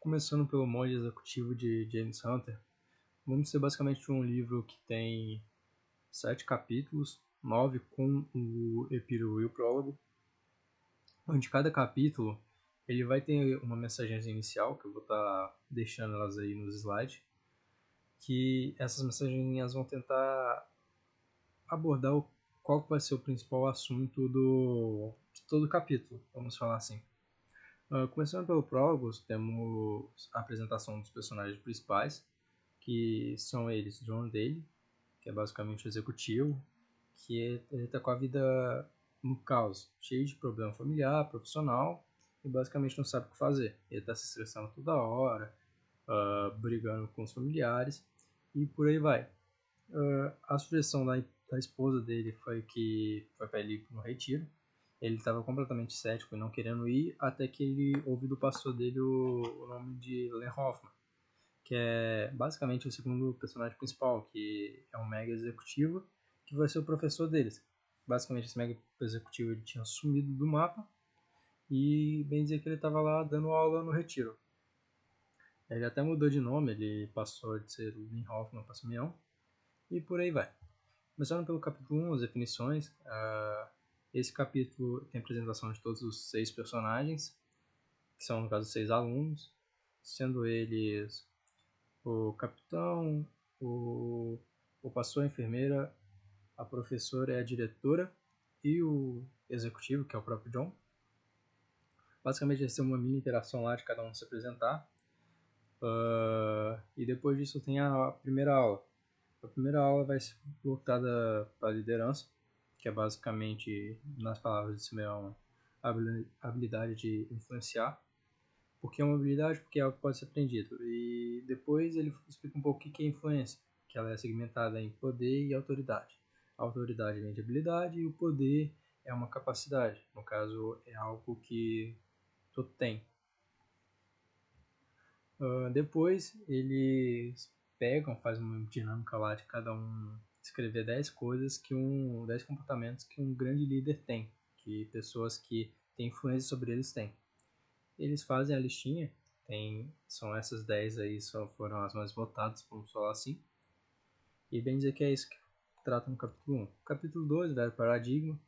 Começando pelo Monge Executivo de James Hunter, vamos ter basicamente um livro que tem 7 capítulos, 9 com o epílogo e o prólogo, onde cada capítulo ele vai ter uma mensagem inicial, que eu vou estar deixando elas aí nos slides, que essas mensagens vão tentar abordar qual vai ser o principal assunto de todo o capítulo, vamos falar assim. Começando pelo prólogo, temos a apresentação dos personagens principais, que são eles John Daly, que é basicamente o executivo, que ele está com a vida no caos, cheio de problema familiar, profissional, e basicamente não sabe o que fazer. Ele está se estressando toda hora, brigando com os familiares, e por aí vai. A sugestão da esposa dele foi que foi para ele ir no retiro. Ele estava completamente cético e não querendo ir, até que ele ouviu do pastor dele o nome de Len Hoffman, que é basicamente o segundo personagem principal, que é um mega executivo, que vai ser o professor deles. Basicamente, esse mega executivo ele tinha sumido do mapa, e bem dizer que ele estava lá dando aula no retiro. Ele até mudou de nome, ele passou de ser Len Hoffman para Simeão, e por aí vai. Começando pelo capítulo 1, as definições. Esse capítulo tem a apresentação de todos os 6 personagens, que são, no caso, 6 alunos, sendo eles o capitão, o pastor, a enfermeira, a professora e a diretora, e o executivo, que é o próprio John. Basicamente, vai ser uma mini interação lá de cada um se apresentar. E depois disso tem a primeira aula. A primeira aula vai ser voltada para a liderança, que é basicamente, nas palavras de Simeão, a habilidade de influenciar. Por que é uma habilidade? Porque é algo que pode ser aprendido. E depois ele explica um pouco o que é influência, que ela é segmentada em poder e autoridade. A autoridade vem de habilidade e o poder é uma capacidade. No caso, é algo que tu tem. Depois eles pegam, fazem uma dinâmica lá de cada um escrever 10 coisas 10 comportamentos que um grande líder tem, que pessoas que têm influência sobre eles têm. Eles fazem a listinha, são essas 10 aí, foram as mais votadas, vamos falar assim. E bem dizer que é isso que trata no capítulo 1. Capítulo 2, Velho Paradigma,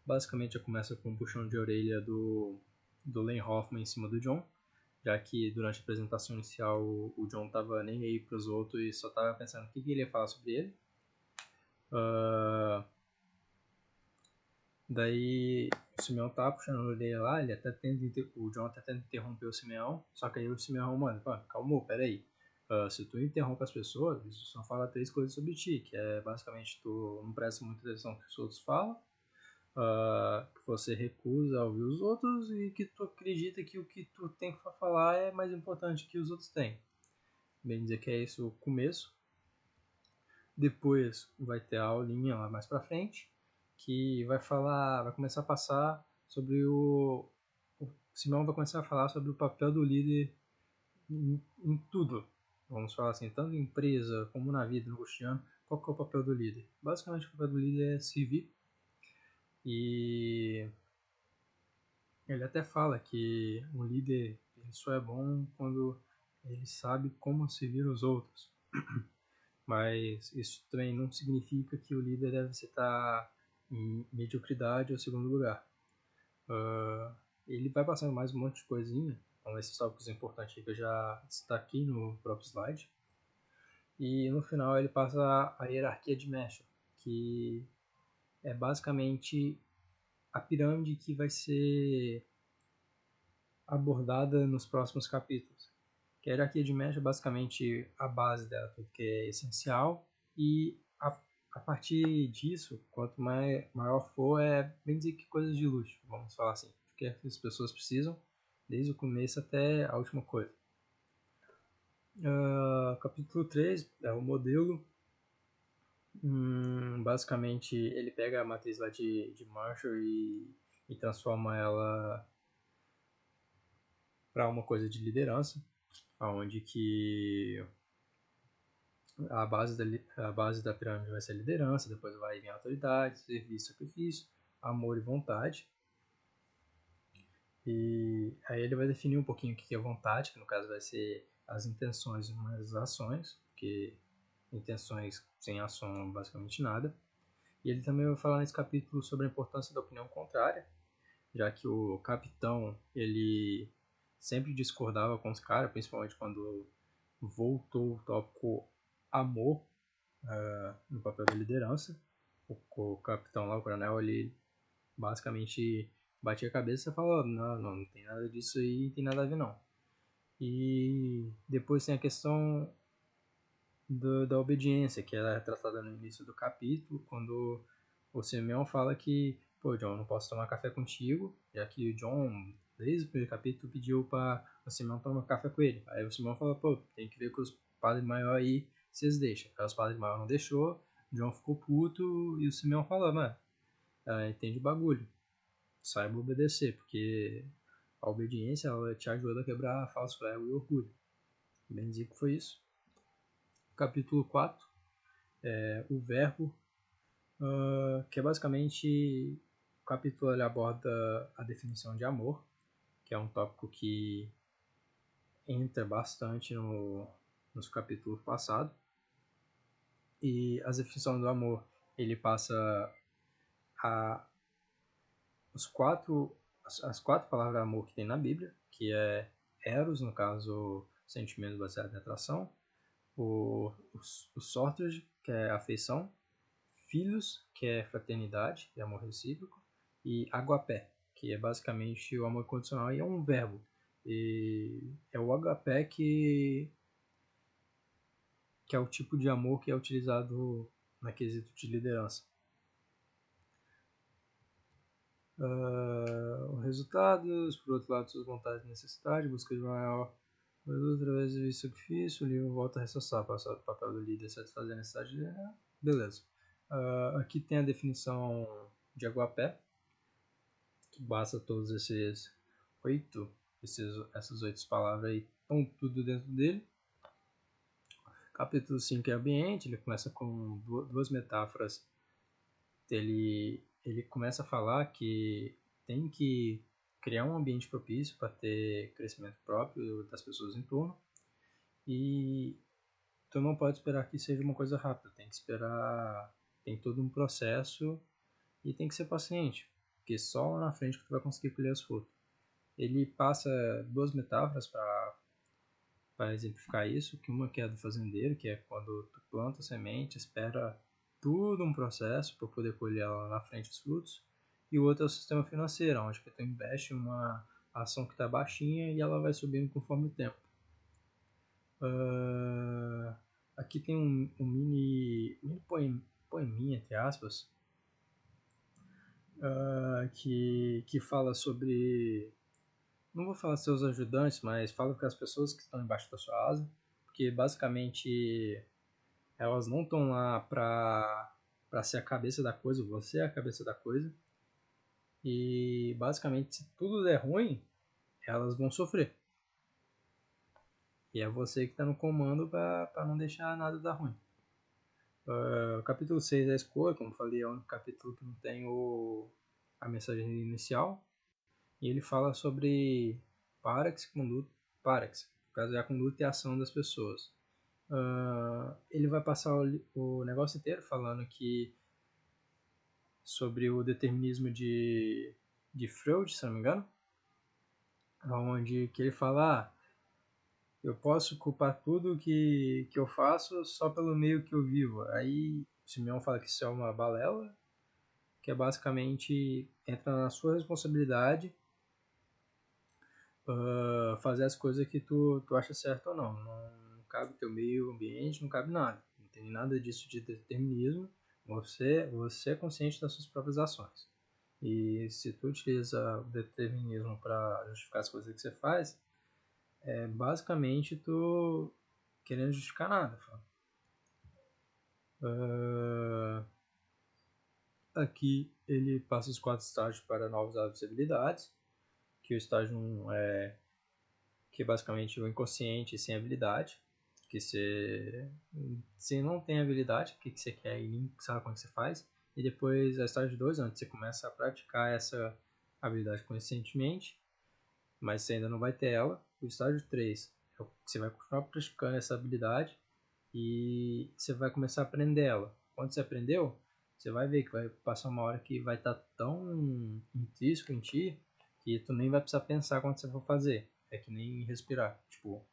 basicamente já começa com um puxão de orelha do Len Hoffman em cima do John, já que durante a apresentação inicial o John tava nem aí pros outros e só tava pensando o que ele ia falar sobre ele. Daí o Simeão tá puxando a orelha lá, o John até tenta interromper o Simeão, só que aí o Simeão, mano, calma, peraí. Se tu interrompe as pessoas, isso só fala 3 coisas sobre ti, que é basicamente tu não presta muita atenção no que os outros falam, que você recusa ouvir os outros e que tu acredita que o que tu tem para falar é mais importante que os outros têm. Bem dizer que é esse o começo. Depois vai ter a aulinha lá mais pra frente, que vai começar a passar sobre o Simão vai começar a falar sobre o papel do líder em tudo. Vamos falar assim, tanto em empresa como na vida, no cotidiano, qual que é o papel do líder? Basicamente o papel do líder é servir. E ele até fala que o líder ele só é bom quando ele sabe como servir os outros. Mas isso também não significa que o líder deve estar em mediocridade ou segundo lugar. Ele vai passando mais um monte de coisinha, então esses tópicos importantes que eu já destaquei no próprio slide. E no final ele passa a hierarquia de Maslow, que é basicamente a pirâmide que vai ser abordada nos próximos capítulos. Que a hierarquia de Maslow é basicamente a base dela, tudo que é essencial, e a partir disso, quanto maior for, é bem dizer que coisas de luxo, vamos falar assim, o que as pessoas precisam, desde o começo até a última coisa. Capítulo 3 é o modelo. Basicamente, ele pega a matriz lá de Marshall e transforma ela para uma coisa de liderança, onde que a base da pirâmide vai ser a liderança, depois vai vir a autoridade, serviço, sacrifício, amor e vontade. E aí ele vai definir um pouquinho o que é vontade, que no caso vai ser as intenções e as ações, porque intenções sem ação basicamente nada. E ele também vai falar nesse capítulo sobre a importância da opinião contrária, já que o capitão ele sempre discordava com os caras, principalmente quando voltou o tópico amor no papel da liderança. O capitão lá, o coronel, ele basicamente batia a cabeça e falava: não tem nada disso aí, não tem nada a ver não. E depois tem a questão da obediência, que ela é tratada no início do capítulo, quando o Simeon fala que, pô, John, eu não posso tomar café contigo, já que o John, desde o primeiro capítulo, pediu para o Simeon tomar café com ele. Aí o Simeon fala, pô, tem que ver com os padres maiores aí, vocês deixam. Aí os padres maiores não deixou, o John ficou puto e o Simeon falou, mano, entende o bagulho, saiba obedecer, porque a obediência ela te ajuda a quebrar falso ego e orgulho. Bem dizer que foi isso. Capítulo 4, o verbo, que é basicamente o capítulo ele aborda a definição de amor, que é um tópico que entra bastante nos capítulos passados. E as definições do amor, ele passa a, as quatro palavras de amor que tem na Bíblia, que é eros, no caso, sentimento baseado em atração, o sortes, que é afeição, filhos, que é fraternidade, que é amor recíproco, e agapé, que é basicamente o amor condicional e é um verbo. E é o agapé que é o tipo de amor que é utilizado na quesito de liderança. Os resultados, por outro lado, suas vontades e necessidades, busca de maior através do sacrifício, o livro volta a ressaltar o papel do líder, satisfazer a necessidade de... Beleza. Aqui tem a definição de aguapé, que basta todos essas 8 palavras aí, estão tudo dentro dele. Capítulo 5 é ambiente, ele começa com duas metáforas. Ele começa a falar que tem que criar um ambiente propício para ter crescimento próprio das pessoas em torno. E tu não pode esperar que seja uma coisa rápida, tem que esperar, tem todo um processo e tem que ser paciente, porque só lá na frente que tu vai conseguir colher os frutos. Ele passa duas metáforas para exemplificar isso, que uma que é do fazendeiro, que é quando tu planta a semente, espera tudo um processo para poder colher lá na frente os frutos, e o outro é o sistema financeiro, onde tu investe em uma ação que está baixinha e ela vai subindo conforme o tempo. Aqui tem um mini poeminha, entre aspas, que fala sobre... Não vou falar seus ajudantes, mas fala com as pessoas que estão embaixo da sua asa, porque basicamente elas não estão lá para ser a cabeça da coisa, você é a cabeça da coisa. E basicamente, se tudo der ruim, elas vão sofrer. E é você que está no comando para não deixar nada dar ruim. O capítulo 6 é a escolha, como falei, é o único capítulo que não tem a mensagem inicial. E ele fala sobre Parax, no caso é a conduta e a ação das pessoas. Ele vai passar o negócio inteiro falando que sobre o determinismo de Freud, se não me engano, onde que ele fala, eu posso culpar tudo que eu faço só pelo meio que eu vivo. Aí o Simeão fala que isso é uma balela, que é basicamente entra na sua responsabilidade fazer as coisas que tu acha certo ou não. Não cabe teu meio ambiente, não cabe nada. Não tem nada disso de determinismo. Você é consciente das suas próprias ações. E se tu utiliza o determinismo para justificar as coisas que você faz, é basicamente tu querendo justificar nada. Aqui ele passa os 4 estágios para novos hábitos e habilidades, que o estágio 1 é que é basicamente o inconsciente sem habilidade, que você não tem habilidade, o que você quer e nem sabe como você faz, e depois a estágio 2, onde você começa a praticar essa habilidade conscientemente, mas você ainda não vai ter ela. O estágio 3 é que você vai continuar praticando essa habilidade e você vai começar a aprender ela. Quando você aprendeu, você vai ver que vai passar uma hora que vai estar tão intrínseco em ti que tu nem vai precisar pensar quando você for fazer. É que nem respirar. Tipo,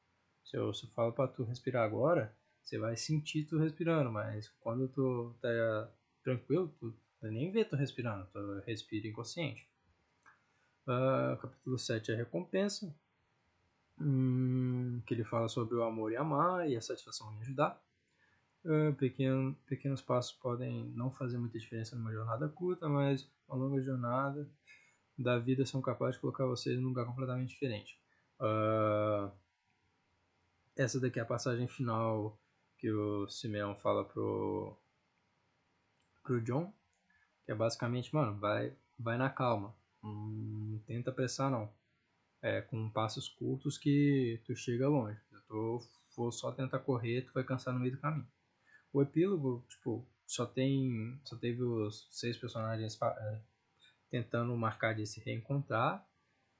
se eu falo pra tu respirar agora, você vai sentir tu respirando, mas quando tu tá tranquilo, tu nem vê tu respirando, tu respira inconsciente. Capítulo 7 é a recompensa, que ele fala sobre o amor e amar e a satisfação em ajudar. Pequenos passos podem não fazer muita diferença numa jornada curta, mas uma longa jornada da vida são capazes de colocar você num lugar completamente diferente. Essa daqui é a passagem final que o Simeão fala pro John, que é basicamente, mano, vai na calma, não tenta apressar não. Com passos curtos que tu chega longe. Vou só tentar correr, tu vai cansar no meio do caminho. O epílogo, tipo, só teve os 6 personagens tentando marcar de se reencontrar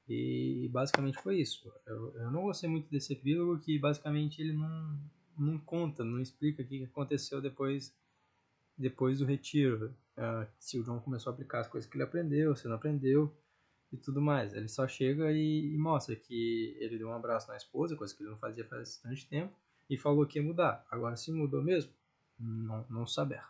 e basicamente foi isso. Eu não gostei muito desse epílogo, que basicamente ele não conta, não explica o que aconteceu depois do retiro. Se o John começou a aplicar as coisas que ele aprendeu, se não aprendeu e tudo mais. Ele só chega e mostra que ele deu um abraço na esposa, coisa que ele não fazia faz bastante tempo, e falou que ia mudar. Agora, se mudou mesmo, não saber.